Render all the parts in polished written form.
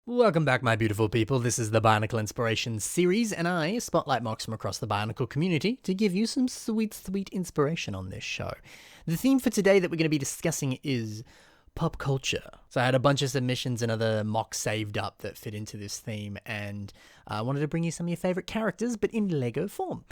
Welcome back, my beautiful people. This is the Bionicle Inspiration series, and I spotlight mocks from across the Bionicle community to give you some sweet, sweet inspiration on this show. The theme for today that we're going to be discussing is pop culture. So I had a bunch of submissions and other mocks saved up that fit into this theme, and I wanted to bring you some of your favorite characters, but in Lego form.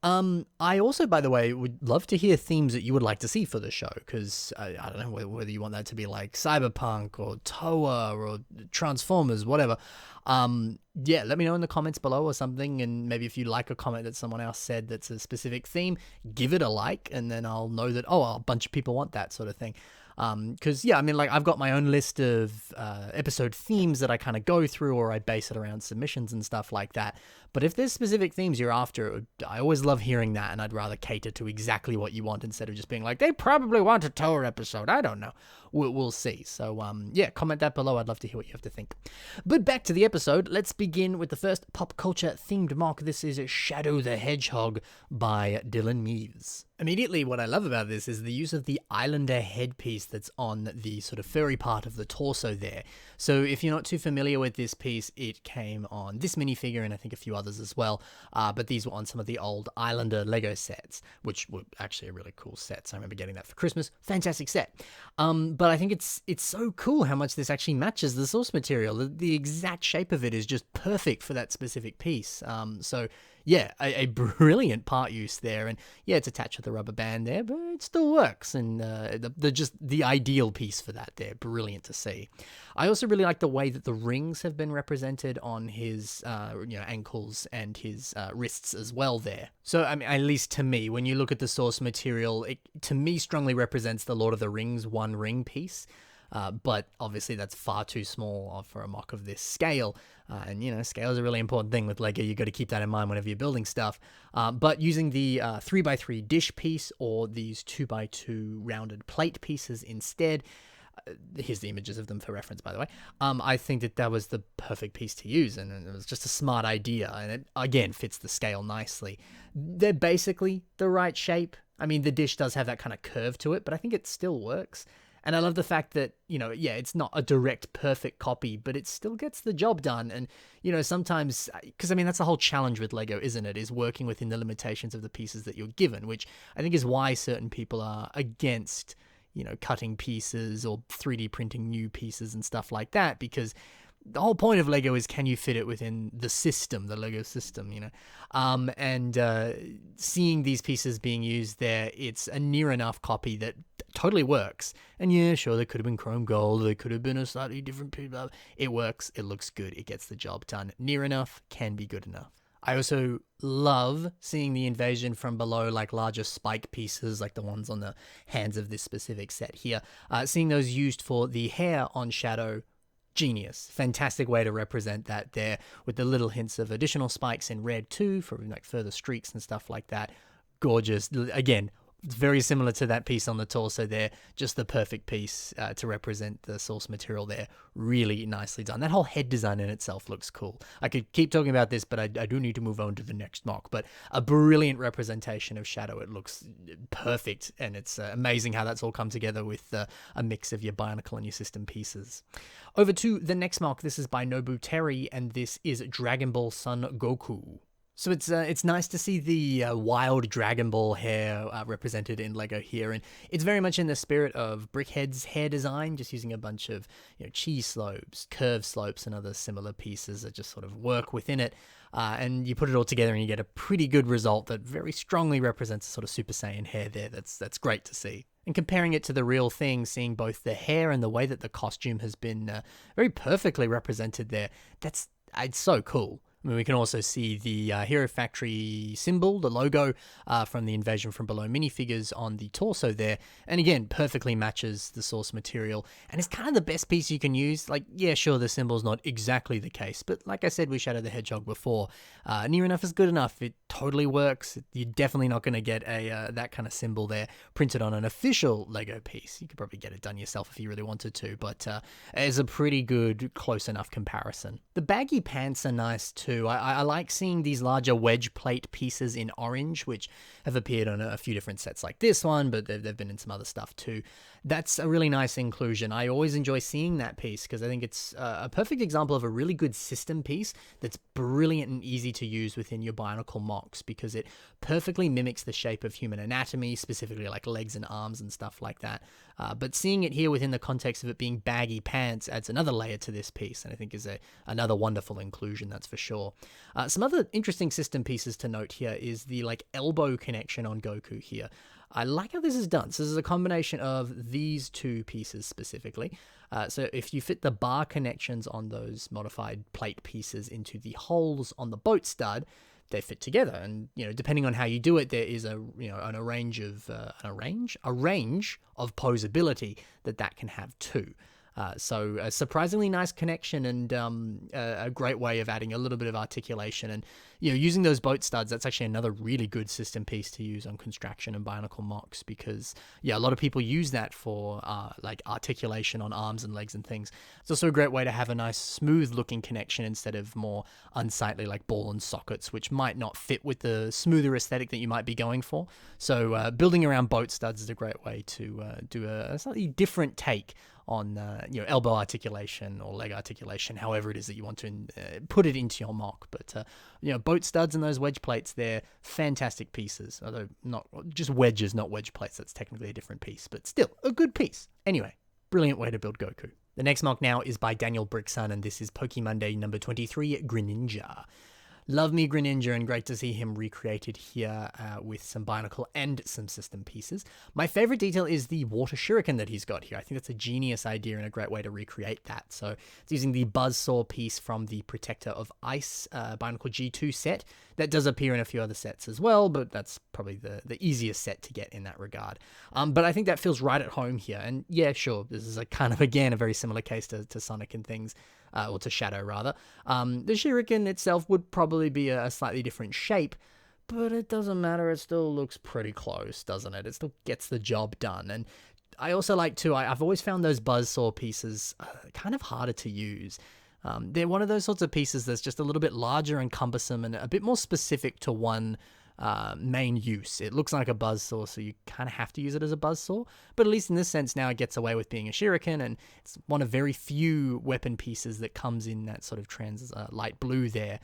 I also, by the way, would love to hear themes that you would like to see for the show, because I don't know whether you want that to be like Cyberpunk or Toa or Transformers, whatever. Yeah, let me know in the comments below or something, and maybe if you like a comment that someone else said that's a specific theme, give it a like, and then I'll know that, oh, a bunch of people want that sort of thing. Because yeah, I mean, like, I've got my own list of episode themes that I kind of go through, or I base it around submissions and stuff like that. But if there's specific themes you're after, I always love hearing that, and I'd rather cater to exactly what you want instead of just being like, they probably want a Toa episode. I don't know. We'll see. So yeah, comment that below. I'd love to hear what you have to think. But back to the episode. Let's begin with the first pop culture themed mock. This is Shadow the Hedgehog by Dylan Meaves. Immediately, what I love about this is the use of the Islander headpiece that's on the sort of furry part of the torso there. So if you're not too familiar with this piece, it came on this minifigure and I think a few others as well. But these were on some of the old Islander Lego sets, which were actually a really cool set. So I remember getting that for Christmas. Fantastic set. But I think it's so cool how much this actually matches the source material. The exact shape of it is just perfect for that specific piece. So yeah, a brilliant part use there, and yeah, it's attached with a rubber band there, but it still works, and just the ideal piece for that there. Brilliant to see. I also really like the way that the rings have been represented on his ankles and his wrists as well there. So I mean, at least to me, when you look at the source material, it to me strongly represents the Lord of the Rings one ring piece. But obviously that's far too small for a mock of this scale. And, you know, scale is a really important thing with Lego. You got to keep that in mind whenever you're building stuff. But using the 3x3 dish piece or these 2x2 rounded plate pieces instead, here's the images of them for reference, by the way. I think that was the perfect piece to use, and it was just a smart idea. And it, again, fits the scale nicely. They're basically the right shape. I mean, the dish does have that kind of curve to it, but I think it still works. And I love the fact that, you know, yeah, it's not a direct perfect copy, but it still gets the job done. And, you know, sometimes, because I mean, that's the whole challenge with Lego, isn't it? Is working within the limitations of the pieces that you're given, which I think is why certain people are against, you know, cutting pieces or 3D printing new pieces and stuff like that, because the whole point of Lego is, can you fit it within the system, the Lego system, you know? Seeing these pieces being used there, it's a near enough copy that totally works. And yeah, sure, there could have been chrome gold, there could have been a slightly different piece. It works, it looks good, it gets the job done. Near enough can be good enough. I also love seeing the invasion from below, like larger spike pieces, like the ones on the hands of this specific set here. Seeing those used for the hair on Shadow, genius. Fantastic way to represent that there, with the little hints of additional spikes in red too, for like further streaks and stuff like that. Gorgeous. Again, very similar to that piece on the torso there, just the perfect piece to represent the source material there. Really nicely done. That whole head design in itself looks cool. I could keep talking about this, but I do need to move on to the next mock. But a brilliant representation of Shadow. It looks perfect, and it's amazing how that's all come together with a mix of your Bionicle and your system pieces. Over to the next mock. This is by Nobu Terry, and this is Dragon Ball Son Goku. So it's nice to see the wild Dragon Ball hair represented in Lego here, and it's very much in the spirit of Brickhead's hair design, just using a bunch of, you know, cheese slopes, curve slopes, and other similar pieces that just sort of work within it. And you put it all together and you get a pretty good result that very strongly represents a sort of Super Saiyan hair there. That's great to see. And comparing it to the real thing, seeing both the hair and the way that the costume has been very perfectly represented there, it's so cool. I mean, we can also see the Hero Factory symbol, the logo from the Invasion from Below minifigures on the torso there. And again, perfectly matches the source material. And it's kind of the best piece you can use. Like, yeah, sure, the symbol's not exactly the case. But like I said with Shadow the Hedgehog before, near enough is good enough. It totally works. You're definitely not going to get that kind of symbol there printed on an official Lego piece. You could probably get it done yourself if you really wanted to. But it's a pretty good, close enough comparison. The baggy pants are nice too. too. I like seeing these larger wedge plate pieces in orange, which have appeared on a few different sets like this one, but they've been in some other stuff too. That's a really nice inclusion. I always enjoy seeing that piece because I think it's a perfect example of a really good system piece that's brilliant and easy to use within your Bionicle mocks, because it perfectly mimics the shape of human anatomy, specifically like legs and arms and stuff like that. But seeing it here within the context of it being baggy pants adds another layer to this piece, and I think is another wonderful inclusion, that's for sure. Some other interesting system pieces to note here is the like elbow connection on Goku here. I like how this is done. So this is a combination of these two pieces specifically. So if you fit the bar connections on those modified plate pieces into the holes on the boat stud, they fit together. And, depending on how you do it, there is a range of posability that can have too. So a surprisingly nice connection, and a great way of adding a little bit of articulation. And, using those boat studs, that's actually another really good system piece to use on Construction and Bionicle mocks, because, a lot of people use that for like articulation on arms and legs and things. It's also a great way to have a nice smooth looking connection instead of more unsightly like ball and sockets, which might not fit with the smoother aesthetic that you might be going for. So building around boat studs is a great way to do a slightly different take on elbow articulation or leg articulation, however it is that you want to put it into your mock. But boat studs and those wedge plates, they're fantastic pieces, although not just wedges, not wedge plates. That's technically a different piece, but still a good piece. Anyway, brilliant way to build Goku. The next mock now is by Daniel Brickson, and this is Pokemonday number 23, Greninja. Love me Greninja, and great to see him recreated here with some Bionicle and some system pieces. My favorite detail is the water shuriken that he's got here. I think that's a genius idea and a great way to recreate that. So it's using the buzzsaw piece from the Protector of Ice Bionicle G2 set. That does appear in a few other sets as well, but that's probably the easiest set to get in that regard. But I think that feels right at home here. And yeah, sure, this is a kind of, again, a very similar case to Sonic and things. Or to Shadow, rather. The shuriken itself would probably be a slightly different shape, but it doesn't matter. It still looks pretty close, doesn't it? It still gets the job done. And I also like, too, I've always found those buzzsaw pieces kind of harder to use. They're one of those sorts of pieces that's just a little bit larger and cumbersome and a bit more specific to one main use. It looks like a buzzsaw, so you kind of have to use it as a buzzsaw, but at least in this sense now it gets away with being a shuriken, and it's one of very few weapon pieces that comes in that sort of light blue there.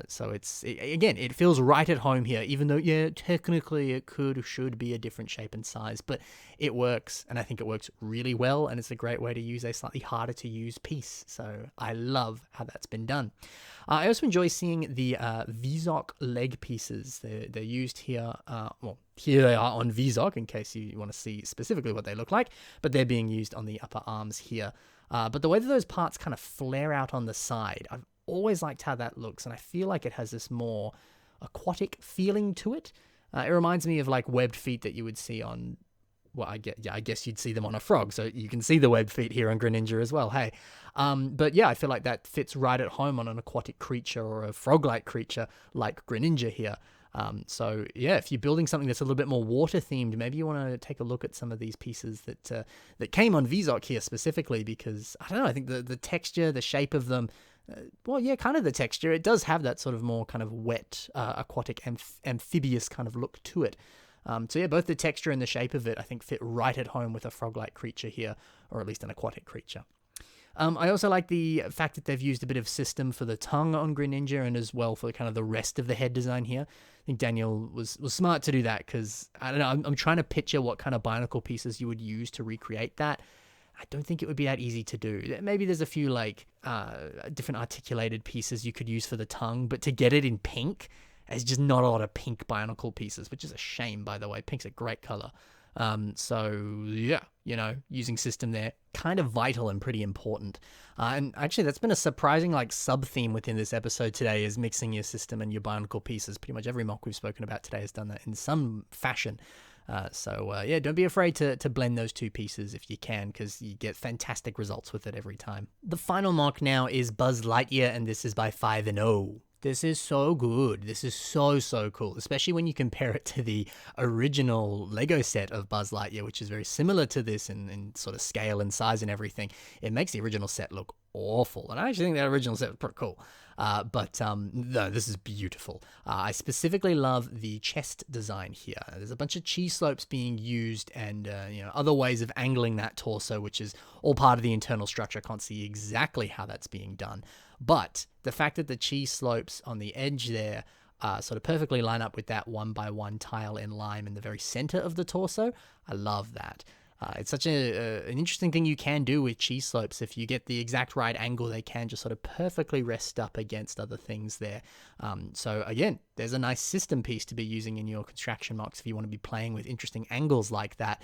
So it feels right at home here, even though, technically it should be a different shape and size, but it works, and I think it works really well, and it's a great way to use a slightly harder to use piece. So I love how that's been done. I also enjoy seeing the Vizok leg pieces. They're used here, here they are on Vizok, in case you want to see specifically what they look like, but they're being used on the upper arms here. But the way that those parts kind of flare out on the side, I've always liked how that looks, and I feel like it has this more aquatic feeling to it. It reminds me of like webbed feet that you would see on, I guess you'd see them on a frog, so you can see the webbed feet here on Greninja as well, hey. But yeah, I feel like that fits right at home on an aquatic creature or a frog-like creature like Greninja here. So yeah, if you're building something that's a little bit more water themed, maybe you want to take a look at some of these pieces that came on Vizok here specifically, because I don't know, I think the texture, the shape of them, kind of the texture, it does have that sort of more kind of wet, aquatic, amphibious kind of look to it. So yeah, both the texture and the shape of it, I think, fit right at home with a frog-like creature here, or at least an aquatic creature. I also like the fact that they've used a bit of system for the tongue on Greninja, and as well for kind of the rest of the head design here. I think Daniel was smart to do that, because, I don't know, I'm trying to picture what kind of Bionicle pieces you would use to recreate that. I don't think it would be that easy to do. Maybe there's a few like different articulated pieces you could use for the tongue, but to get it in pink, there's just not a lot of pink Bionicle pieces, which is a shame, by the way. Pink's a great color. So yeah, using system there, kind of vital and pretty important. And actually that's been a surprising like sub-theme within this episode today, is mixing your system and your Bionicle pieces. Pretty much every mock we've spoken about today has done that in some fashion. So don't be afraid to blend those two pieces if you can, because you get fantastic results with it every time. The final mock now is Buzz Lightyear, and this is by 5-0. This is so good. This is so, so cool, especially when you compare it to the original Lego set of Buzz Lightyear, which is very similar to this in sort of scale and size and everything. It makes the original set look awful, and I actually think that original set was pretty cool. But no, this is beautiful. I specifically love the chest design here. There's a bunch of cheese slopes being used and other ways of angling that torso, which is all part of the internal structure. I can't see exactly how that's being done. But the fact that the cheese slopes on the edge there sort of perfectly line up with that 1x1 tile in lime in the very center of the torso, I love that. It's such an interesting thing you can do with cheese slopes. If you get the exact right angle, they can just sort of perfectly rest up against other things there. So again, there's a nice system piece to be using in your construction mocks if you want to be playing with interesting angles like that.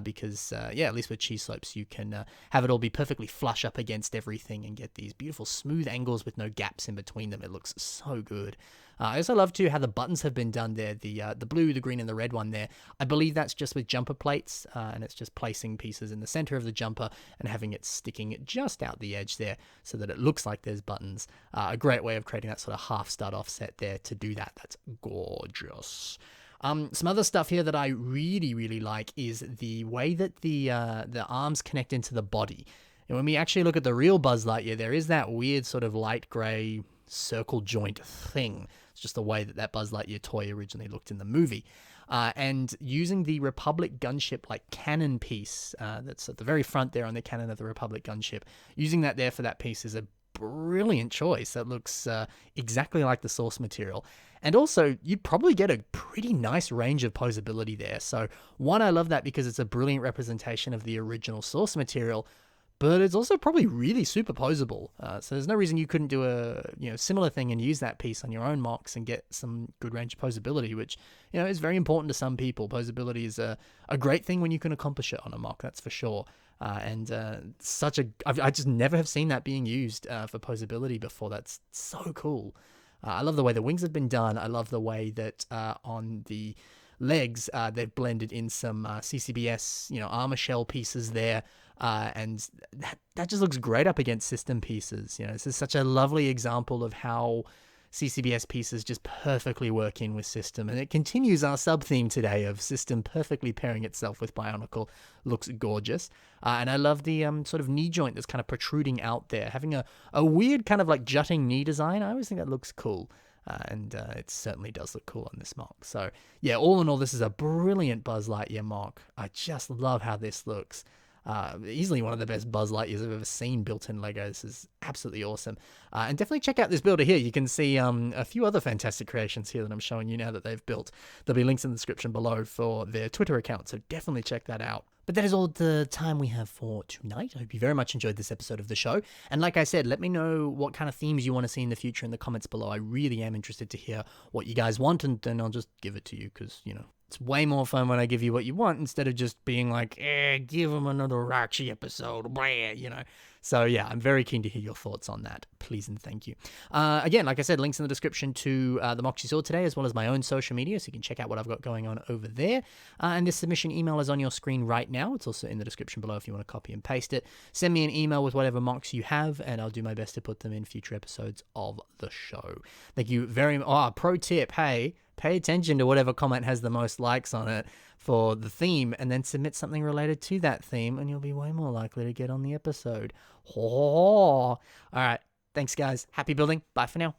Because at least with cheese slopes, you can have it all be perfectly flush up against everything and get these beautiful smooth angles with no gaps in between them. It looks so good. I also love too how the buttons have been done there. The blue, the green, and the red one there. I believe that's just with jumper plates, and it's just placing pieces in the center of the jumper and having it sticking just out the edge there so that it looks like there's buttons. A great way of creating that sort of half stud offset there to do that. That's gorgeous. Some other stuff here that I really, really like is the way that the arms connect into the body. And when we actually look at the real Buzz Lightyear, there is that weird sort of light gray circle joint thing. It's just the way that Buzz Lightyear toy originally looked in the movie. And using the Republic gunship like cannon piece that's at the very front there on the cannon of the Republic gunship, using that there for that piece is a brilliant choice. That looks exactly like the source material. And also, you'd probably get a pretty nice range of posability there. So one, I love that because it's a brilliant representation of the original source material, but it's also probably really superposable. So there's no reason you couldn't do a similar thing and use that piece on your own mocks and get some good range of posability, which is very important to some people. Posability is a great thing when you can accomplish it on a mock, that's for sure. I just never have seen that being used for posability before. That's so cool. I love the way the wings have been done. I love the way that on the legs they've blended in some CCBS armor shell pieces there. And that just looks great up against system pieces. This is such a lovely example of how CCBS pieces just perfectly work in with system, and it continues our sub-theme today of system perfectly pairing itself with Bionicle. Looks gorgeous. And I love the sort of knee joint that's kind of protruding out there, having a weird kind of like jutting knee design. I always think that looks cool. And it certainly does look cool on this mock. So yeah, all in all, this is a brilliant Buzz Lightyear mock. I just love how this looks. Easily one of the best Buzz Lightyears I've ever seen built in Lego. This is absolutely awesome. And definitely check out this builder here. You can see a few other fantastic creations here that I'm showing you now that they've built. There'll be links in the description below for their Twitter account, so definitely check that out. But that is all the time we have for tonight. I hope you very much enjoyed this episode of the show. And like I said, let me know what kind of themes you want to see in the future in the comments below. I really am interested to hear what you guys want, and then I'll just give it to you because, it's way more fun when I give you what you want instead of just being like, give them another Rachi episode, blah, So yeah, I'm very keen to hear your thoughts on that. Please and thank you. Again, like I said, links in the description to the mocks you saw today, as well as my own social media, so you can check out what I've got going on over there. And this submission email is on your screen right now. It's also in the description below if you want to copy and paste it. Send me an email with whatever mocks you have, and I'll do my best to put them in future episodes of the show. Thank you very much. Pro tip, hey, pay attention to whatever comment has the most likes on it for the theme, and then submit something related to that theme, and you'll be way more likely to get on the episode. All right. Thanks, guys. Happy building. Bye for now.